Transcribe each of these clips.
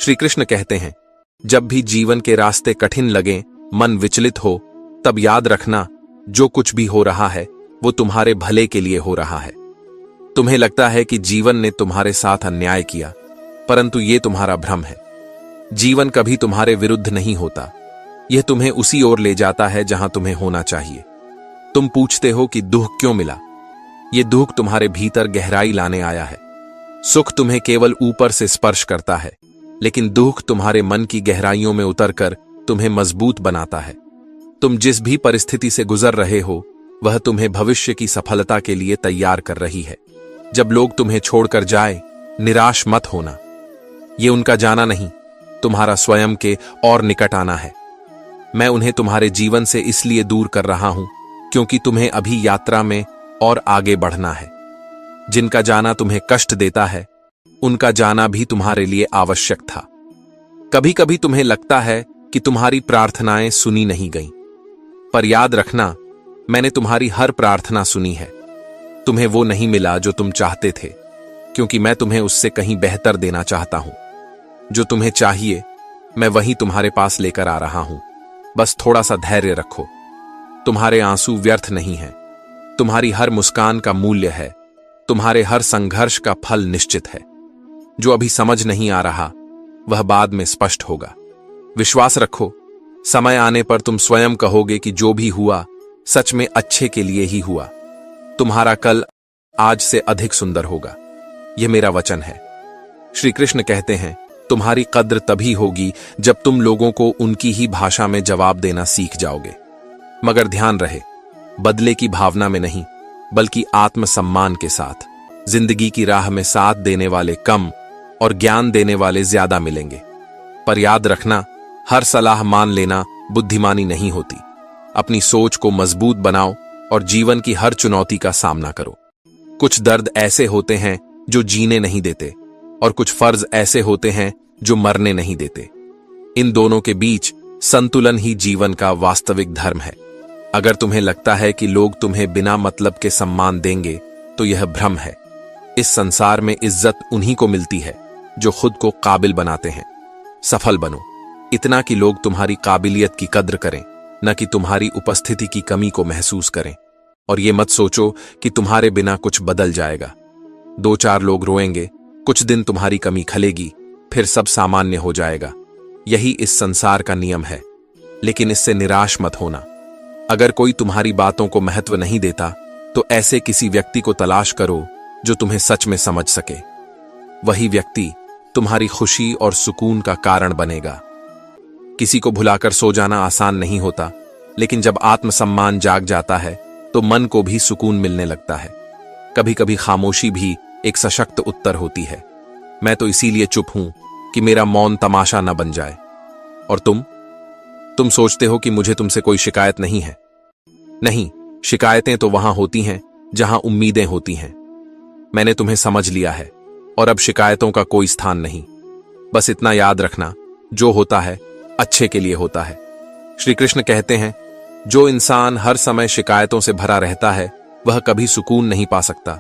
श्री कृष्ण कहते हैं, जब भी जीवन के रास्ते कठिन लगें, मन विचलित हो, तब याद रखना, जो कुछ भी हो रहा है वो तुम्हारे भले के लिए हो रहा है। तुम्हें लगता है कि जीवन ने तुम्हारे साथ अन्याय किया, परंतु ये तुम्हारा भ्रम है। जीवन कभी तुम्हारे विरुद्ध नहीं होता, यह तुम्हें उसी ओर ले जाता है जहां तुम्हें होना चाहिए। तुम पूछते हो कि दुख क्यों मिला? यह दुख तुम्हारे भीतर गहराई लाने आया है। सुख तुम्हें केवल ऊपर से स्पर्श करता है, लेकिन दुख तुम्हारे मन की गहराइयों में उतरकर तुम्हें मजबूत बनाता है। तुम जिस भी परिस्थिति से गुजर रहे हो, वह तुम्हें भविष्य की सफलता के लिए तैयार कर रही है। जब लोग तुम्हें छोड़कर जाए, निराश मत होना। ये उनका जाना नहीं, तुम्हारा स्वयं के और निकट आना है। मैं उन्हें तुम्हारे जीवन से इसलिए दूर कर रहा हूं क्योंकि तुम्हें अभी यात्रा में और आगे बढ़ना है। जिनका जाना तुम्हें कष्ट देता है, उनका जाना भी तुम्हारे लिए आवश्यक था। कभी कभी तुम्हें लगता है कि तुम्हारी प्रार्थनाएं सुनी नहीं गईं, पर याद रखना, मैंने तुम्हारी हर प्रार्थना सुनी है। तुम्हें वो नहीं मिला जो तुम चाहते थे, क्योंकि मैं तुम्हें उससे कहीं बेहतर देना चाहता हूं। जो तुम्हें चाहिए, मैं वही तुम्हारे पास लेकर आ रहा हूं। बस थोड़ा सा धैर्य रखो। तुम्हारे आंसू व्यर्थ नहीं हैं। तुम्हारी हर मुस्कान का मूल्य है। तुम्हारे हर संघर्ष का फल निश्चित है। जो अभी समझ नहीं आ रहा, वह बाद में स्पष्ट होगा। विश्वास रखो, समय आने पर तुम स्वयं कहोगे कि जो भी हुआ सच में अच्छे के लिए ही हुआ। तुम्हारा कल आज से अधिक सुंदर होगा, यह मेरा वचन है। श्री कृष्ण कहते हैं, तुम्हारी कद्र तभी होगी जब तुम लोगों को उनकी ही भाषा में जवाब देना सीख जाओगे। मगर ध्यान रहे, बदले की भावना में नहीं, बल्कि आत्मसम्मान के साथ। जिंदगी की राह में साथ देने वाले कम और ज्ञान देने वाले ज्यादा मिलेंगे। पर याद रखना, हर सलाह मान लेना बुद्धिमानी नहीं होती। अपनी सोच को मजबूत बनाओ और जीवन की हर चुनौती का सामना करो। कुछ दर्द ऐसे होते हैं जो जीने नहीं देते, और कुछ फर्ज ऐसे होते हैं जो मरने नहीं देते। इन दोनों के बीच संतुलन ही जीवन का वास्तविक धर्म है। अगर तुम्हें लगता है कि लोग तुम्हें बिना मतलब के सम्मान देंगे, तो यह भ्रम है। इस संसार में इज्जत उन्हीं को मिलती है जो खुद को काबिल बनाते हैं। सफल बनो, इतना कि लोग तुम्हारी काबिलियत की कद्र करें, न कि तुम्हारी उपस्थिति की कमी को महसूस करें। और ये मत सोचो कि तुम्हारे बिना कुछ बदल जाएगा। 2-4 लोग रोएंगे, कुछ दिन तुम्हारी कमी खलेगी, फिर सब सामान्य हो जाएगा। यही इस संसार का नियम है। लेकिन इससे निराश मत होना। अगर कोई तुम्हारी बातों को महत्व नहीं देता, तो ऐसे किसी व्यक्ति को तलाश करो जो तुम्हें सच में समझ सके। वही व्यक्ति तुम्हारी खुशी और सुकून का कारण बनेगा। किसी को भुलाकर सो जाना आसान नहीं होता, लेकिन जब आत्मसम्मान जाग जाता है तो मन को भी सुकून मिलने लगता है। कभी कभी खामोशी भी एक सशक्त उत्तर होती है। मैं तो इसीलिए चुप हूं कि मेरा मौन तमाशा न बन जाए। और तुम सोचते हो कि मुझे तुमसे कोई शिकायत नहीं है। नहीं, शिकायतें तो वहां होती हैं जहां उम्मीदें होती हैं। मैंने तुम्हें समझ लिया है और अब शिकायतों का कोई स्थान नहीं। बस इतना याद रखना, जो होता है अच्छे के लिए होता है। श्री कृष्ण कहते हैं, जो इंसान हर समय शिकायतों से भरा रहता है, वह कभी सुकून नहीं पा सकता।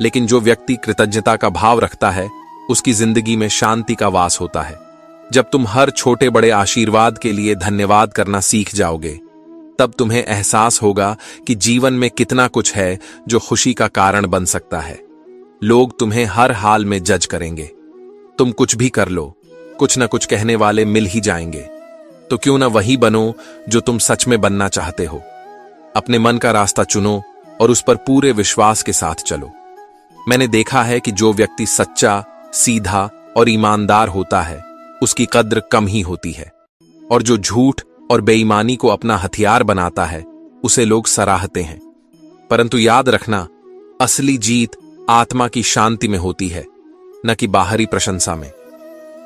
लेकिन जो व्यक्ति कृतज्ञता का भाव रखता है, उसकी जिंदगी में शांति का वास होता है। जब तुम हर छोटे बड़े आशीर्वाद के लिए धन्यवाद करना सीख जाओगे, तब तुम्हें एहसास होगा कि जीवन में कितना कुछ है जो खुशी का कारण बन सकता है। लोग तुम्हें हर हाल में जज करेंगे। तुम कुछ भी कर लो, कुछ न कुछ कहने वाले मिल ही जाएंगे। तो क्यों ना वही बनो जो तुम सच में बनना चाहते हो। अपने मन का रास्ता चुनो और उस पर पूरे विश्वास के साथ चलो। मैंने देखा है कि जो व्यक्ति सच्चा, सीधा और ईमानदार होता है, उसकी कद्र कम ही होती है। और जो झूठ और बेईमानी को अपना हथियार बनाता है, उसे लोग सराहते हैं। परंतु याद रखना, असली जीत आत्मा की शांति में होती है, न कि बाहरी प्रशंसा में।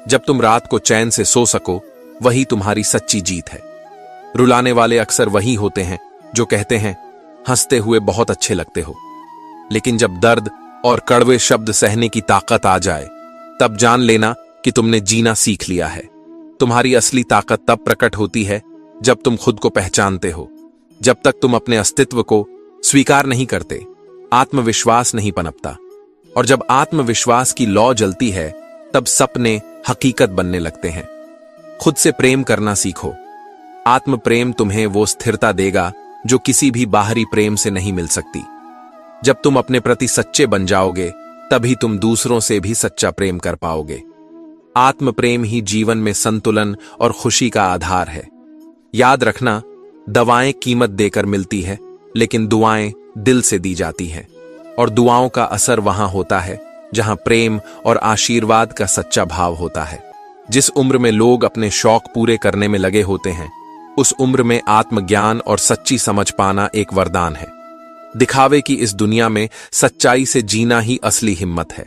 जब तुम रात को चैन से सो सको, वही तुम्हारी सच्ची जीत है। रुलाने वाले अक्सर वही होते हैं जो कहते हैं, हंसते हुए बहुत अच्छे लगते हो। लेकिन जब दर्द और कड़वे शब्द सहने की ताकत आ जाए, तब जान लेना कि तुमने जीना सीख लिया है। तुम्हारी असली ताकत तब प्रकट होती है जब तुम खुद को पहचानते हो। जब तक तुम अपने अस्तित्व को स्वीकार नहीं करते, आत्मविश्वास नहीं पनपता। और जब आत्मविश्वास की लौ जलती है, तब सपने हकीकत बनने लगते हैं। खुद से प्रेम करना सीखो। आत्म प्रेम तुम्हें वो स्थिरता देगा जो किसी भी बाहरी प्रेम से नहीं मिल सकती। जब तुम अपने प्रति सच्चे बन जाओगे, तभी तुम दूसरों से भी सच्चा प्रेम कर पाओगे। आत्म प्रेम ही जीवन में संतुलन और खुशी का आधार है। याद रखना, दवाएं कीमत देकर मिलती है, लेकिन दुआएं दिल से दी जाती हैं, और दुआओं का असर वहां होता है जहां प्रेम और आशीर्वाद का सच्चा भाव होता है। जिस उम्र में लोग अपने शौक पूरे करने में लगे होते हैं, उस उम्र में आत्मज्ञान और सच्ची समझ पाना एक वरदान है। दिखावे की इस दुनिया में सच्चाई से जीना ही असली हिम्मत है।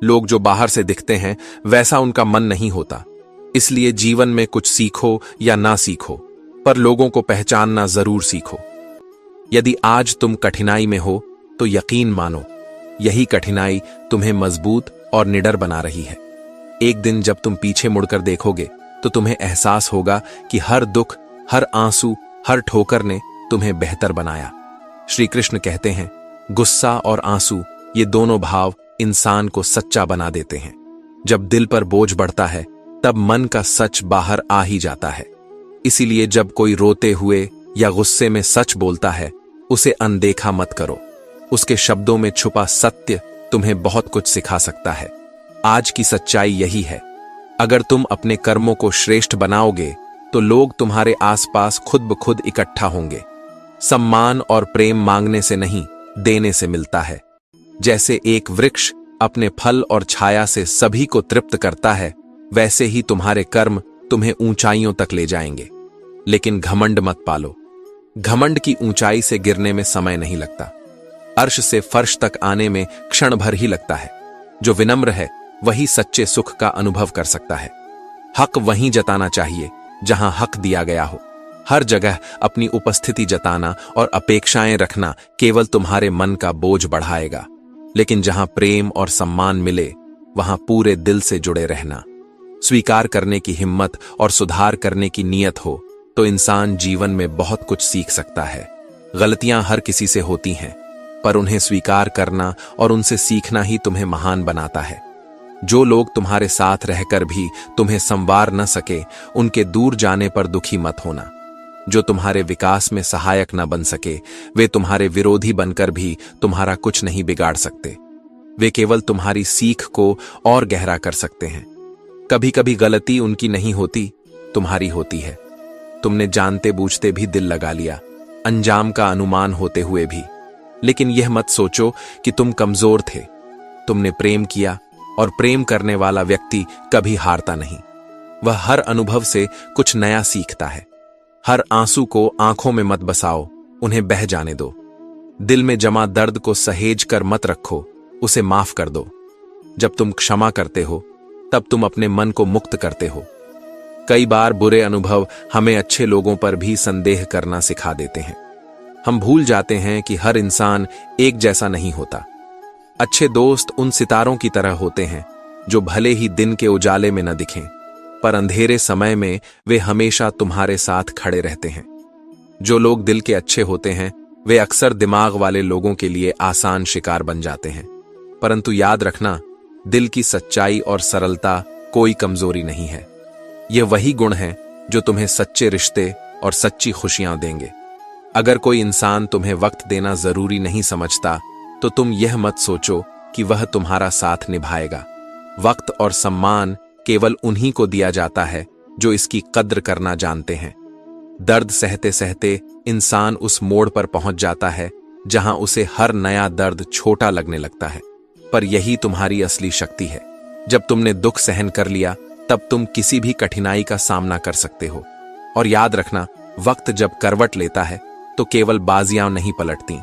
लोग जो बाहर से दिखते हैं, वैसा उनका मन नहीं होता। इसलिए जीवन में कुछ सीखो या ना सीखो, पर लोगों को पहचानना जरूर सीखो। यदि आज तुम कठिनाई में हो, तो यकीन मानो, यही कठिनाई तुम्हें मजबूत और निडर बना रही है। एक दिन जब तुम पीछे मुड़कर देखोगे, तो तुम्हें एहसास होगा कि हर दुख, हर आंसू, हर ठोकर ने तुम्हें बेहतर बनाया। श्री कृष्ण कहते हैं, गुस्सा और आंसू, ये दोनों भाव इंसान को सच्चा बना देते हैं। जब दिल पर बोझ बढ़ता है, तब मन का सच बाहर आ ही जाता है। इसीलिए जब कोई रोते हुए या गुस्से में सच बोलता है, उसे अनदेखा मत करो। उसके शब्दों में छुपा सत्य तुम्हें बहुत कुछ सिखा सकता है। आज की सच्चाई यही है, अगर तुम अपने कर्मों को श्रेष्ठ बनाओगे, तो लोग तुम्हारे आसपास खुद ब खुद इकट्ठा होंगे। सम्मान और प्रेम मांगने से नहीं, देने से मिलता है। जैसे एक वृक्ष अपने फल और छाया से सभी को तृप्त करता है, वैसे ही तुम्हारे कर्म तुम्हें ऊंचाइयों तक ले जाएंगे। लेकिन घमंड मत पालो। घमंड की ऊंचाई से गिरने में समय नहीं लगता। अर्श से फर्श तक आने में क्षण भर ही लगता है। जो विनम्र है, वही सच्चे सुख का अनुभव कर सकता है। हक वहीं जताना चाहिए जहां हक दिया गया हो। हर जगह अपनी उपस्थिति जताना और अपेक्षाएं रखना केवल तुम्हारे मन का बोझ बढ़ाएगा। लेकिन जहां प्रेम और सम्मान मिले, वहां पूरे दिल से जुड़े रहना, स्वीकार करने की हिम्मत और सुधार करने की नीयत हो, तो इंसान जीवन में बहुत कुछ सीख सकता है। गलतियां हर किसी से होती हैं, पर उन्हें स्वीकार करना और उनसे सीखना ही तुम्हें महान बनाता है। जो लोग तुम्हारे साथ रहकर भी तुम्हें संवार न सके, उनके दूर जाने पर दुखी मत होना। जो तुम्हारे विकास में सहायक न बन सके, वे तुम्हारे विरोधी बनकर भी तुम्हारा कुछ नहीं बिगाड़ सकते। वे केवल तुम्हारी सीख को और गहरा कर सकते हैं। कभी कभी गलती उनकी नहीं होती, तुम्हारी होती है। तुमने जानते बूझते भी दिल लगा लिया, अंजाम का अनुमान होते हुए भी। लेकिन यह मत सोचो कि तुम कमजोर थे। तुमने प्रेम किया, और प्रेम करने वाला व्यक्ति कभी हारता नहीं। वह हर अनुभव से कुछ नया सीखता है। हर आंसू को आंखों में मत बसाओ, उन्हें बह जाने दो। दिल में जमा दर्द को सहेज कर मत रखो, उसे माफ कर दो। जब तुम क्षमा करते हो, तब तुम अपने मन को मुक्त करते हो। कई बार बुरे अनुभव हमें अच्छे लोगों पर भी संदेह करना सिखा देते हैं। हम भूल जाते हैं कि हर इंसान एक जैसा नहीं होता। अच्छे दोस्त उन सितारों की तरह होते हैं जो भले ही दिन के उजाले में न दिखें, पर अंधेरे समय में वे हमेशा तुम्हारे साथ खड़े रहते हैं। जो लोग दिल के अच्छे होते हैं, वे अक्सर दिमाग वाले लोगों के लिए आसान शिकार बन जाते हैं। परंतु याद रखना, दिल की सच्चाई और सरलता कोई कमजोरी नहीं है। ये वही गुण हैं जो तुम्हें सच्चे रिश्ते और सच्ची खुशियां देंगे। अगर कोई इंसान तुम्हें वक्त देना जरूरी नहीं समझता, तो तुम यह मत सोचो कि वह तुम्हारा साथ निभाएगा। वक्त और सम्मान केवल उन्हीं को दिया जाता है जो इसकी कद्र करना जानते हैं। दर्द सहते सहते इंसान उस मोड़ पर पहुंच जाता है जहां उसे हर नया दर्द छोटा लगने लगता है। पर यही तुम्हारी असली शक्ति है। जब तुमने दुख सहन कर लिया, तब तुम किसी भी कठिनाई का सामना कर सकते हो। और याद रखना, वक्त जब करवट लेता है, तो केवल बाजियां नहीं पलटती,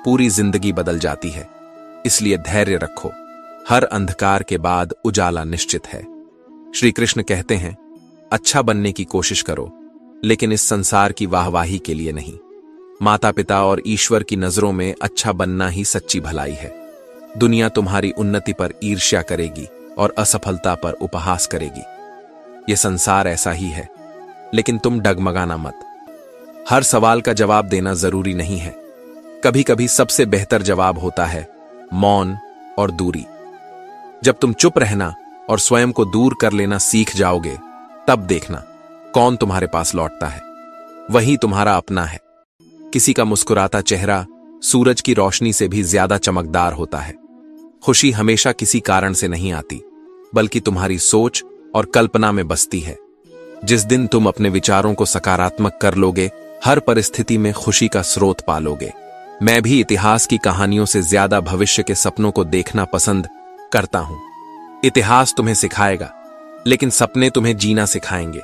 पूरी जिंदगी बदल जाती है। इसलिए धैर्य रखो। हर अंधकार के बाद उजाला निश्चित है। श्री कृष्ण कहते हैं, अच्छा बनने की कोशिश करो, लेकिन इस संसार की वाहवाही के लिए नहीं। माता पिता और ईश्वर की नजरों में अच्छा बनना ही सच्ची भलाई है। दुनिया तुम्हारी उन्नति पर ईर्ष्या करेगी और असफलता पर उपहास करेगी। यह संसार ऐसा ही है, लेकिन तुम डगमगाना मत। हर सवाल का जवाब देना जरूरी नहीं है। कभी कभी सबसे बेहतर जवाब होता है मौन और दूरी। जब तुम चुप रहना, और स्वयं को दूर कर लेना सीख जाओगे, तब देखना कौन तुम्हारे पास लौटता है। वही तुम्हारा अपना है। किसी का मुस्कुराता चेहरा सूरज की रोशनी से भी ज्यादा चमकदार होता है। खुशी हमेशा किसी कारण से नहीं आती, बल्कि तुम्हारी सोच और कल्पना में बसती है। जिस दिन तुम अपने विचारों को सकारात्मक कर लोगे, हर परिस्थिति में खुशी का स्रोत पालोगे। मैं भी इतिहास की कहानियों से ज्यादा भविष्य के सपनों को देखना पसंद करता हूं। इतिहास तुम्हें सिखाएगा, लेकिन सपने तुम्हें जीना सिखाएंगे।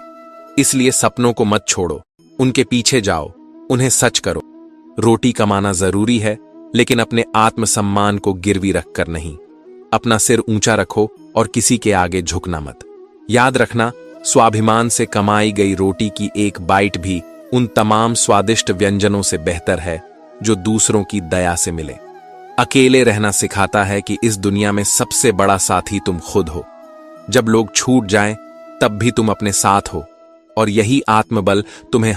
इसलिए सपनों को मत छोड़ो, उनके पीछे जाओ, उन्हें सच करो। रोटी कमाना जरूरी है, लेकिन अपने आत्मसम्मान को गिरवी रखकर नहीं। अपना सिर ऊंचा रखो और किसी के आगे झुकना मत। याद रखना, स्वाभिमान से कमाई गई रोटी की एक बाइट भी उन तमाम स्वादिष्ट व्यंजनों से बेहतर है जो दूसरों की दया से मिले। अकेले रहना सिखाता है कि इस दुनिया में सबसे बड़ा साथी तुम खुद हो। जब लोग छूट जाएं, तब भी तुम अपने साथ हो, और यही आत्मबल तुम्हें